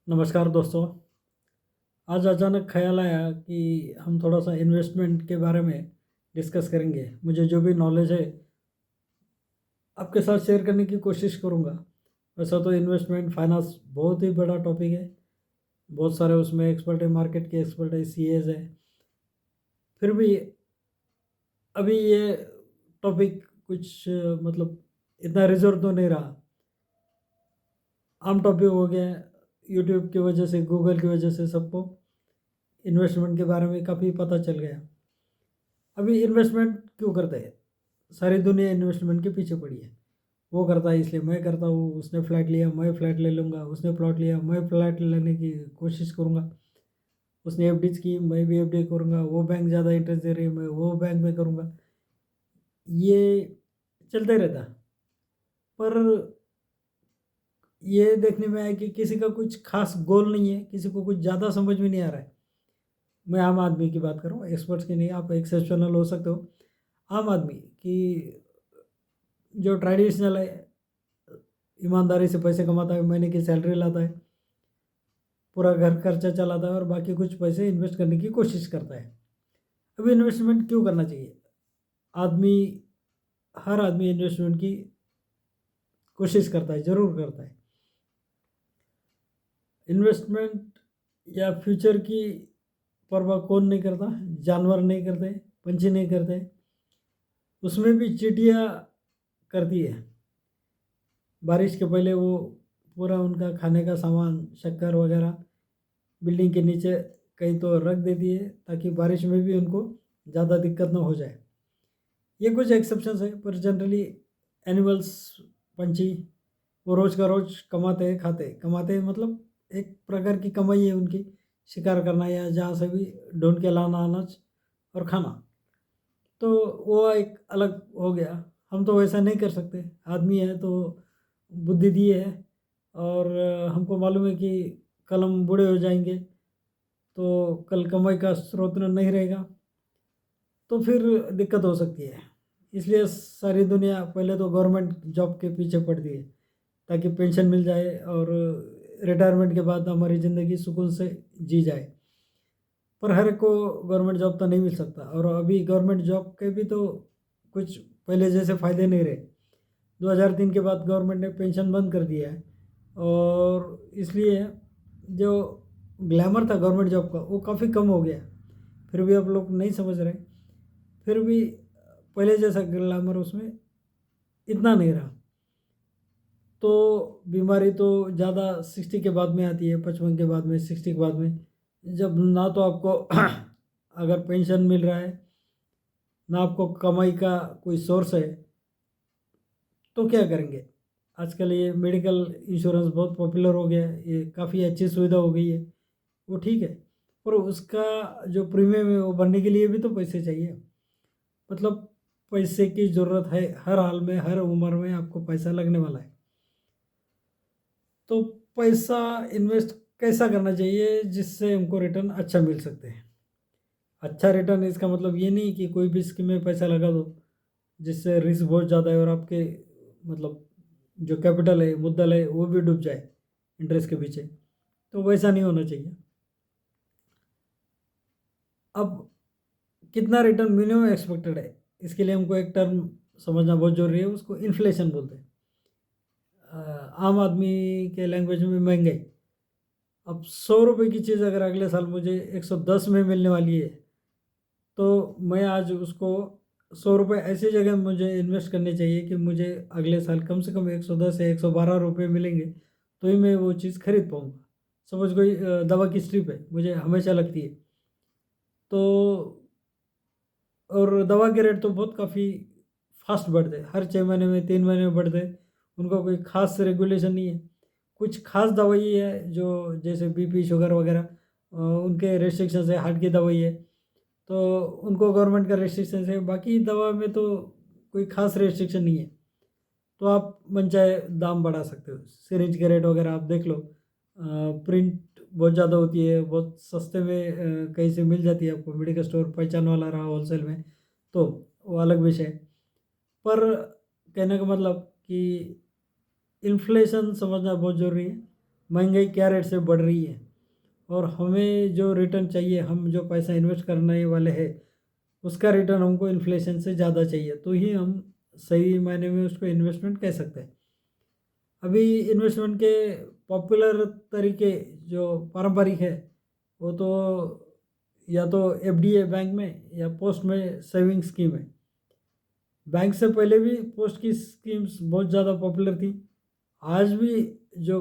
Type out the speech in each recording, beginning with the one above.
नमस्कार दोस्तों। आज अचानक ख्याल आया कि हम थोड़ा सा इन्वेस्टमेंट के बारे में डिस्कस करेंगे। मुझे जो भी नॉलेज है आपके साथ शेयर करने की कोशिश करूँगा। वैसा तो इन्वेस्टमेंट फाइनेंस बहुत ही बड़ा टॉपिक है, बहुत सारे उसमें एक्सपर्ट है, मार्केट के एक्सपर्ट है, सीएज है। फिर भी अभी ये टॉपिक कुछ मतलब इतना रिजर्व तो नहीं रहा, आम टॉपिक हो गया। यूट्यूब की वजह से, गूगल की वजह से सबको इन्वेस्टमेंट के बारे में काफ़ी पता चल गया। अभी इन्वेस्टमेंट क्यों करते हैं? सारी दुनिया इन्वेस्टमेंट के पीछे पड़ी है। वो करता है इसलिए मैं करता हूँ, उसने फ्लैट लिया मैं फ्लैट ले लूँगा, उसने प्लॉट लिया मैं फ्लैट लेने की कोशिश करूँगा, उसने एफडीज की मैं भी एफडी करूँगा, वो बैंक ज़्यादा इंटरेस्ट दे रही है मैं वो बैंक में करूँगा। ये चलते रहता। पर ये देखने में आया कि किसी का कुछ खास गोल नहीं है, किसी को कुछ ज़्यादा समझ में नहीं आ रहा है। मैं आम आदमी की बात कर रहा हूँ, एक्सपर्ट्स की नहीं। आप एक्सेप्शनल हो सकते हो। आम आदमी की जो ट्रेडिशनल है, ईमानदारी से पैसे कमाता है, महीने की सैलरी लाता है, पूरा घर खर्चा चलाता है और बाकी कुछ पैसे इन्वेस्ट करने की कोशिश करता है। अब इन्वेस्टमेंट क्यों करना चाहिए? आदमी हर आदमी इन्वेस्टमेंट की कोशिश करता है, ज़रूर करता है। इन्वेस्टमेंट या फ्यूचर की परवाह कौन नहीं करता? जानवर नहीं करते, पंछी नहीं करते, उसमें भी चींटियाँ करती है। बारिश के पहले वो पूरा उनका खाने का सामान, शक्कर वगैरह बिल्डिंग के नीचे कहीं तो रख देती है ताकि बारिश में भी उनको ज़्यादा दिक्कत ना हो जाए। ये कुछ एक्सेप्शंस है, पर जनरली एनिमल्स, पंछी, वो रोज़ का रोज़ कमाते हैं, खाते हैं। कमाते हैं मतलब एक प्रकार की कमाई है उनकी, शिकार करना या जहाँ से भी ढूंढ के लाना अनाज और खाना। तो वो एक अलग हो गया। हम तो वैसा नहीं कर सकते, आदमी है तो बुद्धि दी है। और हमको मालूम है कि कल हम बूढ़े हो जाएंगे तो कल कमाई का स्रोत नहीं रहेगा, तो फिर दिक्कत हो सकती है। इसलिए सारी दुनिया पहले तो गवर्नमेंट जॉब के पीछे पड़ती है ताकि पेंशन मिल जाए और रिटायरमेंट के बाद हमारी ज़िंदगी सुकून से जी जाए। पर हर एक को गवर्नमेंट जॉब तो नहीं मिल सकता, और अभी गवर्नमेंट जॉब के भी तो कुछ पहले जैसे फ़ायदे नहीं रहे। 2003 के बाद गवर्नमेंट ने पेंशन बंद कर दिया है, और इसलिए जो ग्लैमर था गवर्नमेंट जॉब का वो काफ़ी कम हो गया। फिर भी अब लोग नहीं समझ रहे। फिर भी पहले जैसा ग्लैमर उसमें इतना नहीं रहा। तो बीमारी तो ज़्यादा 60 के बाद में आती है, 55 के बाद में, 60 के बाद में, जब ना तो आपको अगर पेंशन मिल रहा है, ना आपको कमाई का कोई सोर्स है, तो क्या करेंगे? आजकल ये मेडिकल इंश्योरेंस बहुत पॉपुलर हो गया है, ये काफ़ी अच्छी सुविधा हो गई है, वो ठीक है। पर उसका जो प्रीमियम है वो भरने के लिए भी तो पैसे चाहिए। मतलब पैसे की ज़रूरत है, हर हाल में, हर उम्र में आपको पैसा लगने वाला है। तो पैसा इन्वेस्ट कैसा करना चाहिए जिससे हमको रिटर्न अच्छा मिल सकते हैं? अच्छा रिटर्न इसका मतलब ये नहीं कि कोई भी स्कीम में पैसा लगा दो जिससे रिस्क बहुत ज़्यादा है और आपके मतलब जो कैपिटल है, मुद्दल है, वो भी डूब जाए इंटरेस्ट के पीछे। तो वैसा नहीं होना चाहिए। अब कितना रिटर्न मिनिमम एक्सपेक्टेड है, इसके लिए हमको एक टर्म समझना बहुत ज़रूरी है, उसको इन्फ्लेशन बोलते हैं। आम आदमी के लैंग्वेज में महंगाई। अब 100 रुपये की चीज़ अगर अगले साल मुझे 110 में मिलने वाली है, तो मैं आज उसको 100 रुपये ऐसी जगह मुझे इन्वेस्ट करने चाहिए कि मुझे अगले साल कम से कम 110 या 112 रुपये मिलेंगे, तो ही मैं वो चीज़ खरीद पाऊँगा। सपोज कोई दवा की स्ट्रिप है, मुझे हमेशा लगती है, तो और दवा के रेट तो बहुत काफ़ी फास्ट बढ़ते हैं, हर 6 महीने में, 3 महीने में बढ़ते हैं। उनका कोई खास रेगुलेशन नहीं है। कुछ खास दवाई है जो जैसे बीपी, शुगर वगैरह, उनके रेस्ट्रिक्शन है। हार्ट की दवाई है तो उनको गवर्नमेंट का रेस्ट्रिक्शन है, बाकी दवा में तो कोई खास रेस्ट्रिक्शन नहीं है। तो आप मनचाहे दाम बढ़ा सकते हो। सिरिंज के रेट वगैरह आप देख लो, प्रिंट बहुत ज़्यादा होती है, बहुत सस्ते में कहीं से मिल जाती है आपको, मेडिकल स्टोर पहचान वाला रहा होलसेल में, तो वो अलग विषय है। पर कहने का मतलब कि इन्फ्लेशन समझना बहुत ज़रूरी है। महंगाई क्या रेट से बढ़ रही है, और हमें जो रिटर्न चाहिए, हम जो पैसा इन्वेस्ट करने वाले हैं उसका रिटर्न हमको इन्फ्लेशन से ज़्यादा चाहिए, तो ही हम सही मायने में उसको इन्वेस्टमेंट कह सकते हैं। अभी इन्वेस्टमेंट के पॉपुलर तरीके जो पारंपरिक है वो तो या तो एफडी है बैंक में, या पोस्ट में सेविंग स्कीम है। बैंक से पहले भी पोस्ट की स्कीम्स बहुत ज़्यादा पॉपुलर थी। आज भी जो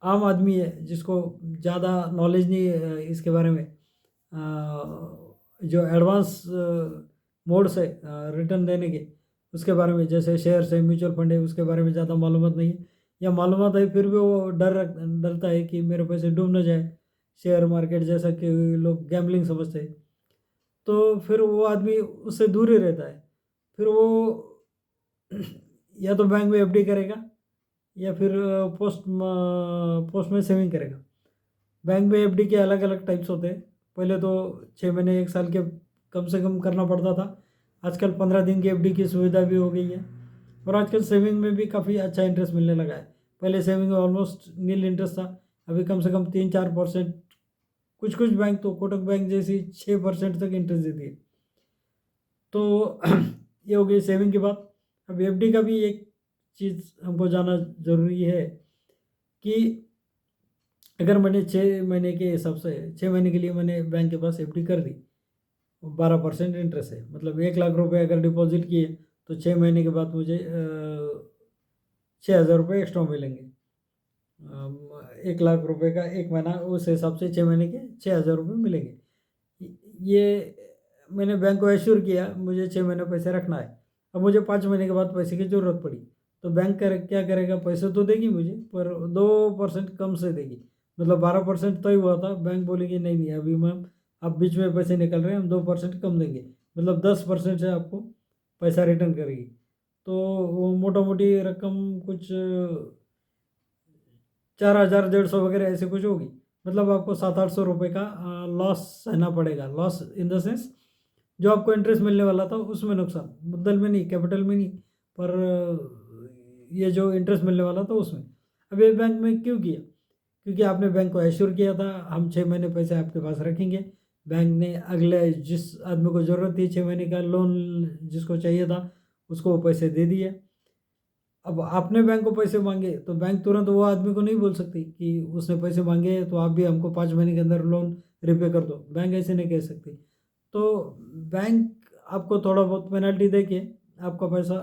आम आदमी है जिसको ज़्यादा नॉलेज नहीं है इसके बारे में, जो एडवांस मोड्स है रिटर्न देने के, उसके बारे में, जैसे शेयर्स है, म्यूचुअल फंड है, उसके बारे में ज़्यादा मालूमात नहीं है, या मालूमात है फिर भी वो डरता है कि मेरे पैसे डूब ना जाए, शेयर मार्केट जैसा कि लोग गैम्बलिंग समझते हैं, तो फिर वो आदमी उससे दूर ही रहता है। फिर वो या तो बैंक में एफडी करेगा, या फिर पोस्ट में सेविंग करेगा। बैंक में एफडी के अलग अलग टाइप्स होते हैं। पहले तो 6 महीने 1 साल के कम से कम करना पड़ता था, आजकल 15 दिन की एफडी की सुविधा भी हो गई है। और आजकल सेविंग में भी काफ़ी अच्छा इंटरेस्ट मिलने लगा है। पहले सेविंग में ऑलमोस्ट नील इंटरेस्ट था, अभी कम से कम 3-4%, कुछ कुछ बैंक तो कोटक बैंक जैसी 6% तक इंटरेस्ट देती है। तो ये हो गई सेविंग की बात। अब एफडी का भी एक चीज़ हमको जानना ज़रूरी है कि अगर मैंने 6 महीने के हिसाब से 6 महीने के लिए मैंने बैंक के पास एफडी कर दी, 12% इंटरेस्ट है, मतलब 1 लाख रुपए अगर डिपॉजिट किए तो 6 महीने के बाद मुझे 6,000 रुपये एक्स्ट्रा मिलेंगे। 1 लाख रुपए का 1 महीना, उस हिसाब से 6 महीने के 6,000 रुपये मिलेंगे। ये मैंने बैंक को एश्योर किया मुझे 6 महीने पैसे रखना है। अब मुझे 5 महीने के बाद पैसे की ज़रूरत पड़ी, तो बैंक क्या करेगा, पैसे तो देगी मुझे पर 2% कम से देगी। मतलब 12% तय हुआ था, बैंक बोलेगी नहीं नहीं अभी मैम आप बीच में पैसे निकल रहे हैं, हम 2% कम देंगे, मतलब 10% से आपको पैसा रिटर्न करेगी। तो वो मोटा मोटी रकम कुछ 4,000 1,500 वगैरह ऐसे कुछ होगी। मतलब आपको 700-800 रुपये का लॉस सहना पड़ेगा। लॉस इन द सेंस जो आपको इंटरेस्ट मिलने वाला था उसमें नुकसान, मुद्दल में नहीं, कैपिटल में नहीं, पर ये जो इंटरेस्ट मिलने वाला था उसमें। अब ये बैंक में क्यों किया, क्योंकि आपने बैंक को एश्योर किया था हम 6 महीने पैसे आपके पास रखेंगे। बैंक ने अगले जिस आदमी को ज़रूरत थी 6 महीने का लोन जिसको चाहिए था उसको वो पैसे दे दिए। अब आपने बैंक को पैसे मांगे तो बैंक तुरंत वो आदमी को नहीं बोल सकती कि उसने पैसे मांगे तो आप भी हमको 5 महीने के अंदर लोन रिपे कर दो, बैंक ऐसे नहीं कह सकती। तो बैंक आपको थोड़ा बहुत पेनल्टी दे के आपका पैसा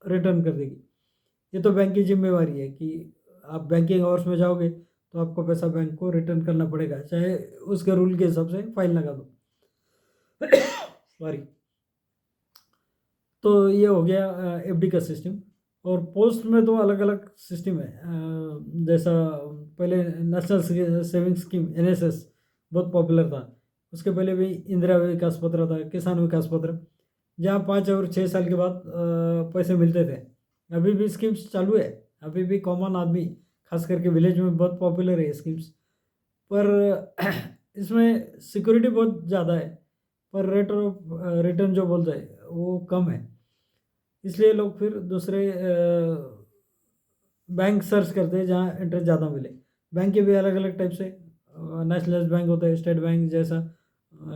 रिटर्न कर देगी। ये तो बैंक की जिम्मेवारी है कि आप बैंकिंग आवर्स में जाओगे तो आपको पैसा बैंक को रिटर्न करना पड़ेगा, चाहे उसके रूल के हिसाब से फाइन लगा दो। सॉरी। तो ये हो गया एफडी का सिस्टम। और पोस्ट में तो अलग अलग सिस्टम है। जैसा पहले नेशनल सेविंग स्कीम एनएसएस बहुत पॉपुलर था, उसके पहले भी इंदिरा विकास पत्र था, किसान विकास पत्र, जहाँ 5 और 6 साल के बाद पैसे मिलते थे। अभी भी स्कीम्स चालू है, अभी भी कॉमन आदमी खास करके विलेज में बहुत पॉपुलर है स्कीम्स। पर इसमें सिक्योरिटी बहुत ज़्यादा है, पर रेट ऑफ रिटर्न जो बोलते हैं वो कम है, इसलिए लोग फिर दूसरे बैंक सर्च करते हैं जहाँ इंटरेस्ट ज़्यादा मिले। बैंक के भी अलग अलग टाइप से नेशनलाइज बैंक होता है, स्टेट बैंक जैसा,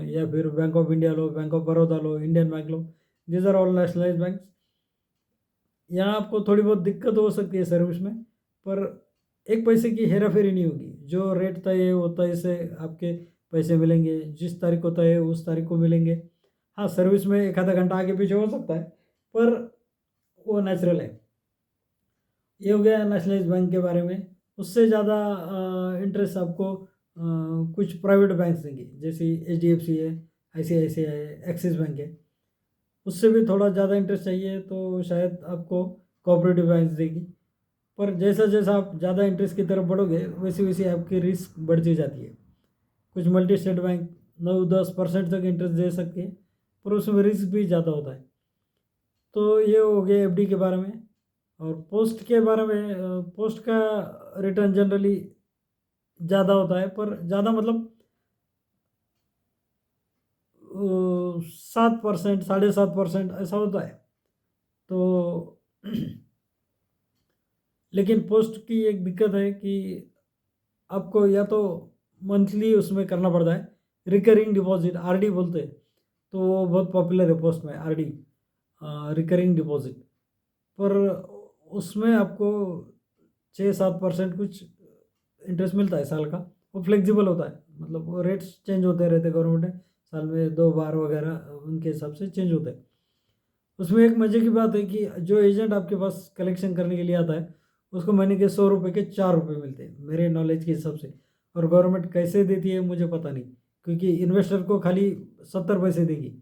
या फिर बैंक ऑफ इंडिया लो, बैंक ऑफ बड़ौदा लो, इंडियन बैंक लो, these are all nationalise bank. यहाँ आपको थोड़ी बहुत दिक्कत हो सकती है सर्विस में, पर एक पैसे की हेरा फेरी नहीं होगी। जो रेट तय है वो तय से आपके पैसे मिलेंगे, जिस तारीख को तय है उस तारीख को मिलेंगे। हाँ, सर्विस में 1 आधा घंटा आगे पीछे हो सकता है, पर वो नेचुरल है। ये हो गया नेशनलाइज बैंक के बारे में। उससे ज़्यादा इंटरेस्ट आपको कुछ प्राइवेट बैंक्स देंगे, जैसे HDFC है, ICICI है, एक्सिस बैंक है। उससे भी थोड़ा ज़्यादा इंटरेस्ट चाहिए तो शायद आपको कोऑपरेटिव बैंक्स देगी। पर जैसा जैसा आप ज़्यादा इंटरेस्ट की तरफ बढ़ोगे वैसे वैसे आपकी रिस्क बढ़ती जाती है। कुछ मल्टी स्टेट बैंक 9-10% तक इंटरेस्ट दे सकती है, पर उसमें रिस्क भी ज़्यादा होता है। तो ये हो गया एफडी के बारे में। और पोस्ट के बारे में, पोस्ट का रिटर्न जनरली ज़्यादा होता है, पर ज़्यादा मतलब 7%, 7.5% ऐसा होता है। तो लेकिन पोस्ट की एक दिक्कत है कि आपको या तो मंथली उसमें करना पड़ता है, रिकरिंग डिपॉजिट आरडी बोलते हैं, तो वो बहुत पॉपुलर है पोस्ट में आरडी, रिकरिंग डिपॉजिट। पर उसमें आपको 6-7% कुछ इंटरेस्ट मिलता है साल का। वो फ्लेक्सिबल होता है, मतलब वो रेट्स चेंज होते रहते गवर्नमेंट है, साल में 2 बार वगैरह उनके हिसाब से चेंज होते हैं। उसमें एक मज़े की बात है कि जो एजेंट आपके पास कलेक्शन करने के लिए आता है उसको महीने के 100 रुपये के 4 रुपये मिलते हैं मेरे नॉलेज के हिसाब से। और गवर्नमेंट कैसे देती है मुझे पता नहीं, क्योंकि इन्वेस्टर को खाली 70 पैसे देगी,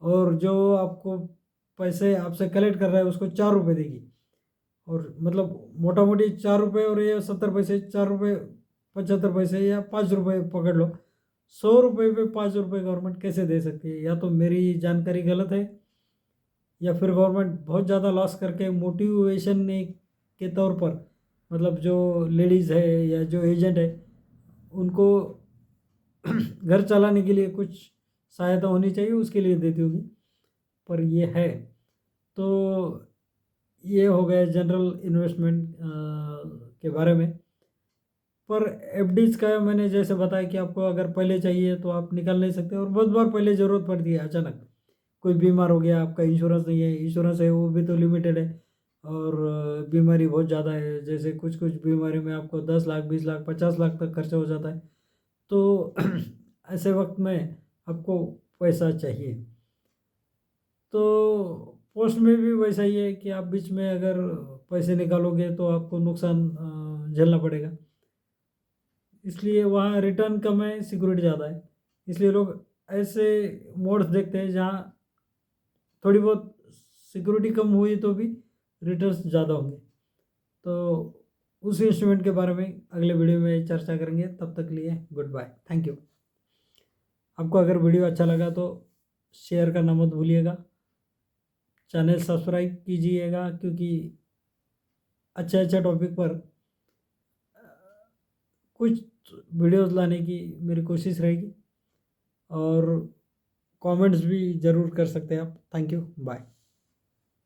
और जो आपको पैसे आपसे कलेक्ट कर रहा है उसको 4 रुपये देगी। और मतलब मोटा मोटी 4 रुपये और ये 70 पैसे, 4 रुपये 75 पैसे या 5 रुपये पकड़ लो। 100 रुपये पे 5 रुपये गवर्नमेंट कैसे दे सकती है? या तो मेरी जानकारी गलत है, या फिर गवर्नमेंट बहुत ज़्यादा लॉस करके मोटिवेशन के तौर पर, मतलब जो लेडीज़ है या जो एजेंट है उनको घर चलाने के लिए कुछ सहायता होनी चाहिए, उसके लिए देती होगी। पर ये है, तो ये हो गया जनरल इन्वेस्टमेंट के बारे में। पर एफडीज का मैंने जैसे बताया कि आपको अगर पहले चाहिए तो आप निकाल नहीं सकते, और बहुत बार पहले ज़रूरत पड़ती है अचानक, कोई बीमार हो गया, आपका इंश्योरेंस नहीं है, इंश्योरेंस है वो भी तो लिमिटेड है, और बीमारी बहुत ज़्यादा है, जैसे कुछ कुछ बीमारी में आपको 10 लाख 20 लाख 50 लाख तक खर्चा हो जाता है। तो ऐसे वक्त में आपको पैसा चाहिए। तो पोस्ट में भी वैसा ही है कि आप बीच में अगर पैसे निकालोगे तो आपको नुकसान झेलना पड़ेगा, इसलिए वहाँ रिटर्न कम है, सिक्योरिटी ज़्यादा है। इसलिए लोग ऐसे मोड्स देखते हैं जहाँ थोड़ी बहुत सिक्योरिटी कम हुई तो भी रिटर्न्स ज़्यादा होंगे। तो उस इंस्ट्रूमेंट के बारे में अगले वीडियो में चर्चा करेंगे। तब तक के लिए गुड बाय, थैंक यू। आपको अगर वीडियो अच्छा लगा तो शेयर करना मत भूलिएगा, चैनल सब्सक्राइब कीजिएगा, क्योंकि अच्छे अच्छे टॉपिक पर कुछ वीडियोस लाने की मेरी कोशिश रहेगी। और कमेंट्स भी ज़रूर कर सकते हैं आप। Thank you, bye.